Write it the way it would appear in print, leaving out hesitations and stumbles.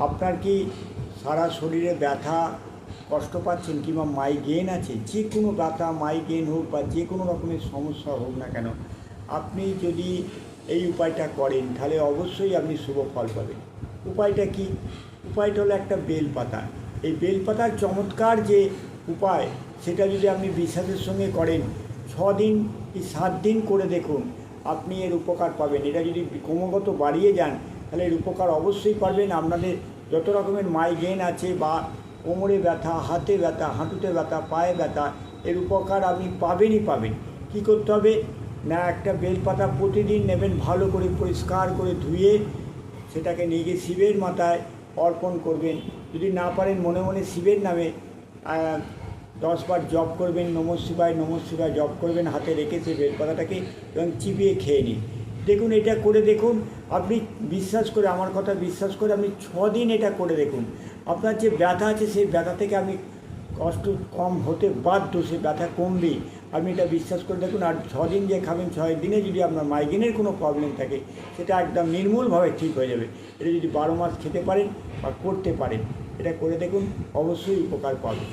আপনার কি সারা শরীরে ব্যথা কষ্ট পাচ্ছেন কিংবা মাইগ্রেন আছে, যে কোনো ব্যথা মাইগ্রেন হোক বা যে কোনো রকমের সমস্যা হোক না কেন, আপনি যদি এই উপায়টা করেন তাহলে অবশ্যই আপনি শুভ ফল পাবেন। উপায়টা কি? উপায়টা হলো একটা বেলপাতা। এই বেলপাতার চমৎকার যে উপায়, সেটা যদি আপনি বিশ্বাসের সঙ্গে করেন 6 দিন কি 7 দিন করে দেখুন, আপনি এর উপকার পাবেন। এটা যদি ক্রমাগত বাড়িয়ে যান তাহলে এর উপকার অবশ্যই পাবেন। আপনাদের যত রকমের মাইগ্রেন আছে বা কোমরে ব্যথা, হাতে ব্যথা, হাঁটুতে ব্যথা, পায়ে ব্যথা, এর উপকার আপনি পাবেনই পাবেন। কী করতে হবে না, একটা বেলপাতা প্রতিদিন নেবেন, ভালো করে পরিষ্কার করে ধুয়ে সেটাকে নিয়ে গিয়ে শিবের মাথায় অর্পণ করবেন। যদি না পারেন মনে মনে শিবের নামে 10 বার জপ করবেন, নমঃ শিবায় নমঃ শিবায় জপ করবেন, হাতে রেখে সেই বেলপাতাটাকে এবং চিবিয়ে খেয়ে নিন। দেখুন, এটা করে দেখুন, আপনি বিশ্বাস করে, আমার কথা বিশ্বাস করে আপনি 6 দিন এটা করে দেখুন, আপনার যে ব্যথা আছে সেই ব্যথা থেকে আপনি কষ্ট কম হতে বাধ্য, সে ব্যথা কমবে। আপনি এটা বিশ্বাস করে দেখুন। আর 6 দিন যে খাবেন, 6 দিনে যদি আপনার মাইগ্রেনের কোনো প্রবলেম থাকে সেটা একদম নির্মূলভাবে ঠিক হয়ে যাবে। এটা যদি 12 মাস খেতে পারেন বা করতে পারেন, এটা করে দেখুন, অবশ্যই উপকার পাবেন।